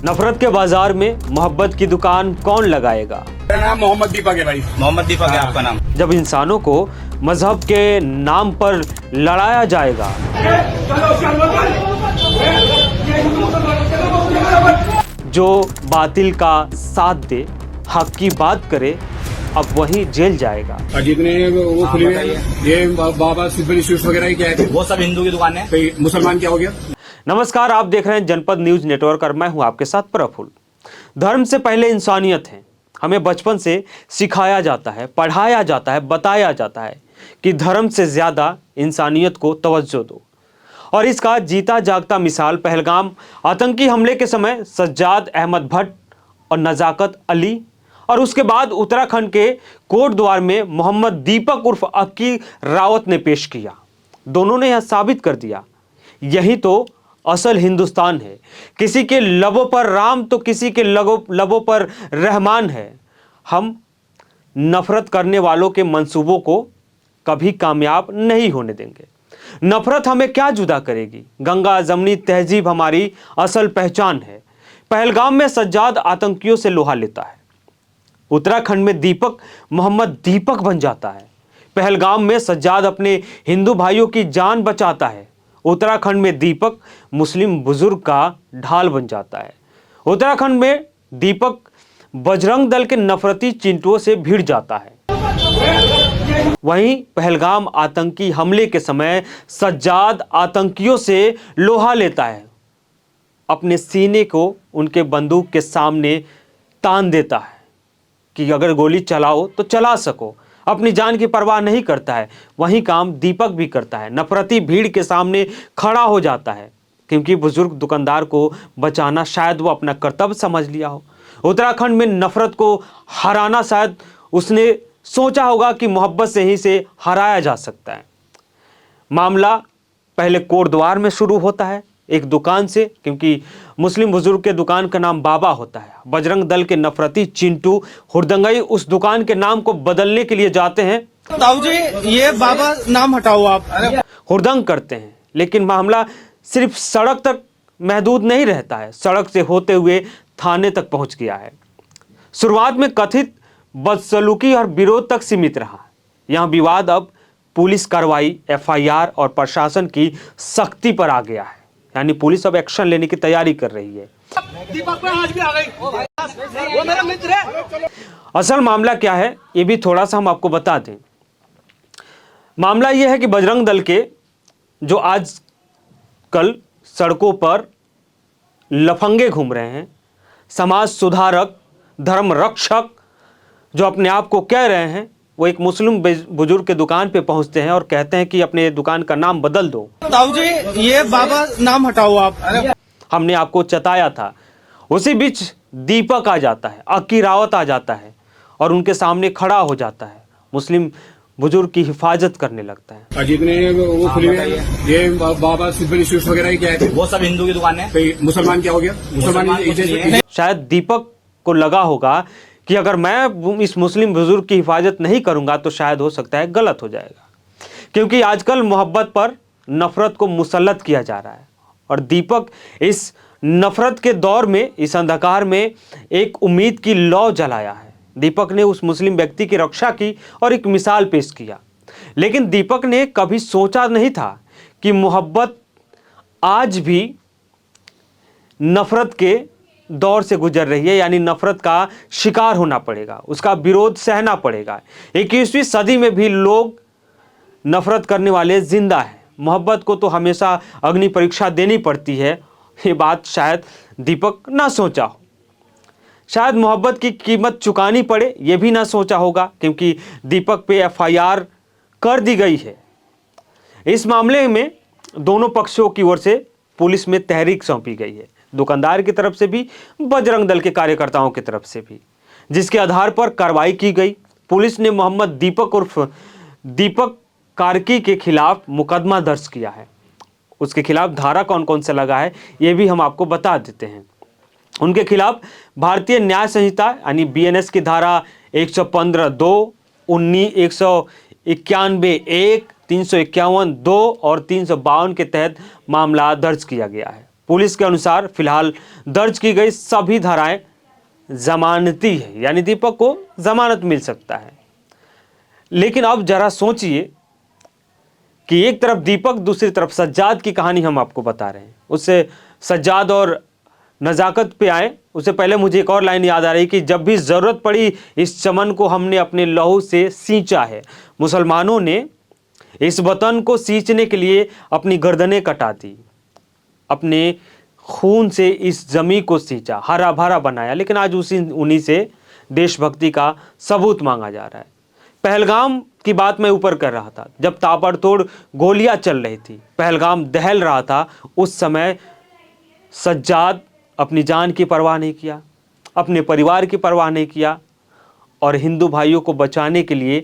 नफरत के बाजार में मोहब्बत की दुकान कौन लगाएगा। मेरा नाम मोहम्मद दीपक है भाई। मोहम्मद दीपक है आपका नाम। जब इंसानों को मजहब के नाम पर लड़ाया जाएगा, जो बातिल का साथ दे, हक की बात करे, अब वही जेल जाएगा। और जितने वो खुली हुई है, ये बाबा सिद्धबली स्वीट्स वगैरह ही क्या है, वो सब हिंदू की दुकान है। तो मुसलमान क्या हो गया। नमस्कार, आप देख रहे हैं जनपद न्यूज नेटवर्क और मैं हूं आपके साथ प्रफुल्ल। धर्म से पहले इंसानियत है। हमें बचपन से सिखाया जाता है, पढ़ाया जाता है, बताया जाता है कि धर्म से ज्यादा इंसानियत को तवज्जो दो। और इसका जीता जागता मिसाल पहलगाम आतंकी हमले के समय सज्जाद अहमद भट्ट और नजाकत अली, और उसके बाद उत्तराखंड के कोटद्वार में मोहम्मद दीपक उर्फ अक्की रावत ने पेश किया। दोनों ने यह साबित कर दिया, यही तो असल हिंदुस्तान है। किसी के लबों पर राम तो किसी के लबों पर रहमान है। हम नफरत करने वालों के मंसूबों को कभी कामयाब नहीं होने देंगे। नफरत हमें क्या जुदा करेगी। गंगा जमनी तहजीब हमारी असल पहचान है। पहलगाम में सज्जाद आतंकियों से लोहा लेता है, उत्तराखंड में दीपक मोहम्मद दीपक बन जाता है। पहलगाम में सज्जाद अपने हिंदू भाइयों की जान बचाता है, उत्तराखंड में दीपक मुस्लिम बुजुर्ग का ढाल बन जाता है। उत्तराखंड में दीपक बजरंग दल के नफरती चिंटुओं से भिड़ जाता है। वहीं पहलगाम आतंकी हमले के समय सज्जाद आतंकियों से लोहा लेता है, अपने सीने को उनके बंदूक के सामने तान देता है कि अगर गोली चलाओ तो चला सको, अपनी जान की परवाह नहीं करता है। वही काम दीपक भी करता है, नफरती भीड़ के सामने खड़ा हो जाता है, क्योंकि बुजुर्ग दुकानदार को बचाना शायद वो अपना कर्तव्य समझ लिया हो। उत्तराखंड में नफरत को हराना शायद उसने सोचा होगा कि मोहब्बत से ही से हराया जा सकता है। मामला पहले कोटद्वार में शुरू होता है, एक दुकान से, क्योंकि मुस्लिम बुजुर्ग के दुकान का नाम बाबा होता है। बजरंग दल के नफरती चिंटू हुड़दंगई उस दुकान के नाम को बदलने के लिए जाते हैं। ताऊ जी, ये बाबा नाम हटाओ आप। हुड़दंग करते हैं, लेकिन मामला सिर्फ सड़क तक महदूद नहीं रहता है, सड़क से होते हुए थाने तक पहुंच गया है। शुरुआत में कथित बदसलूकी और विरोध तक सीमित रहा। यहां विवाद अब पुलिस कार्रवाई, एफआईआर और प्रशासन की सख्ती पर आ गया है। यानी पुलिस अब एक्शन लेने की तैयारी कर रही है। दीपक में आज भी आ गई। वो मेरा मित्र है। असल मामला क्या है ये भी थोड़ा सा हम आपको बता दें। मामला यह है कि बजरंग दल के जो आज कल सड़कों पर लफंगे घूम रहे हैं, समाज सुधारक, धर्म रक्षक जो अपने आप को कह रहे हैं, वो एक मुस्लिम बुजुर्ग के दुकान पे पहुंचते हैं और कहते हैं कि अपने दुकान का नाम बदल दो। ताऊ जी, ये बाबा नाम हटाओ आप। हमने आपको चताया था। उसी बीच दीपक आ जाता है, अक्की रावत आ जाता है और उनके सामने खड़ा हो जाता है, मुस्लिम बुजुर्ग की हिफाजत करने लगता है। और जितने वो खुली हुई है, ये बाबा सिद्धबली स्वीट्स वगैरह ही क्या है, वो सब हिंदू की दुकान है। तो मुसलमान क्या हो गया। मुसलमान शायद दीपक को लगा होगा कि अगर मैं इस मुस्लिम बुजुर्ग की हिफाजत नहीं करूंगा तो शायद हो सकता है गलत हो जाएगा, क्योंकि आजकल मोहब्बत पर नफरत को मुसल्लत किया जा रहा है। और दीपक इस नफरत के दौर में, इस अंधकार में एक उम्मीद की लौ जलाया है। दीपक ने उस मुस्लिम व्यक्ति की रक्षा की और एक मिसाल पेश किया। लेकिन दीपक ने कभी सोचा नहीं था कि मोहब्बत आज भी नफरत के दौर से गुजर रही है, यानी नफरत का शिकार होना पड़ेगा, उसका विरोध सहना पड़ेगा। 21वीं सदी में भी लोग नफरत करने वाले जिंदा हैं। मोहब्बत को तो हमेशा अग्नि परीक्षा देनी पड़ती है। ये बात शायद दीपक ना सोचा हो। शायद मोहब्बत की कीमत चुकानी पड़े, ये भी ना सोचा होगा, क्योंकि दीपक पे एफआईआर कर दी गई है। इस मामले में दोनों पक्षों की ओर से पुलिस में तहरीक सौंपी गई है, दुकानदार की तरफ से भी, बजरंग दल के कार्यकर्ताओं की तरफ से भी, जिसके आधार पर कार्रवाई की गई। पुलिस ने मोहम्मद दीपक उर्फ दीपक कार्की के खिलाफ मुकदमा दर्ज किया है। उसके खिलाफ धारा कौन कौन से लगा है ये भी हम आपको बता देते हैं। उनके खिलाफ भारतीय न्याय संहिता यानी बीएनएस की धारा 115(2), 191(1), 351(2) और 352 के तहत मामला दर्ज किया गया है। पुलिस के अनुसार फिलहाल दर्ज की गई सभी धाराएं जमानती है, यानी दीपक को जमानत मिल सकता है। लेकिन अब जरा सोचिए कि एक तरफ दीपक, दूसरी तरफ सज्जाद की कहानी हम आपको बता रहे हैं। उससे सज्जाद और नज़ाकत पे आए, उससे पहले मुझे एक और लाइन याद आ रही कि जब भी ज़रूरत पड़ी इस चमन को हमने अपने लहू से सींचा है। मुसलमानों ने इस वतन को सींचने के लिए अपनी गर्दनें कटा दी, अपने खून से इस ज़मीन को सींचा, हरा भरा बनाया। लेकिन आज उन्हीं से देशभक्ति का सबूत मांगा जा रहा है। पहलगाम की बात मैं ऊपर कर रहा था, जब ताबड़तोड़ गोलियां चल रही थी, पहलगाम दहल रहा था, उस समय सज्जाद अपनी जान की परवाह नहीं किया, अपने परिवार की परवाह नहीं किया और हिंदू भाइयों को बचाने के लिए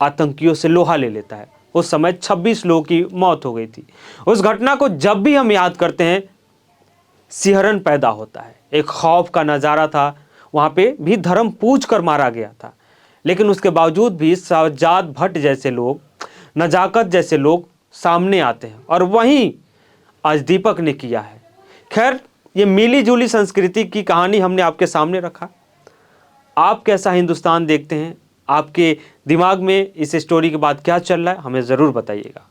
आतंकियों से लोहा ले लेता है। उस समय 26 लोगों की मौत हो गई थी। उस घटना को जब भी हम याद करते हैं सिहरन पैदा होता है। एक खौफ का नज़ारा था, वहाँ पे भी धर्म पूछ कर मारा गया था। लेकिन उसके बावजूद भी सज्जाद भट्ट जैसे लोग, नजाकत जैसे लोग सामने आते हैं और वहीं आज दीपक ने किया है। खैर, ये मिली जुली संस्कृति की कहानी हमने आपके सामने रखा। आप कैसा हिंदुस्तान देखते हैं? आपके दिमाग में इस स्टोरी के बाद क्या चल रहा है, हमें ज़रूर बताइएगा।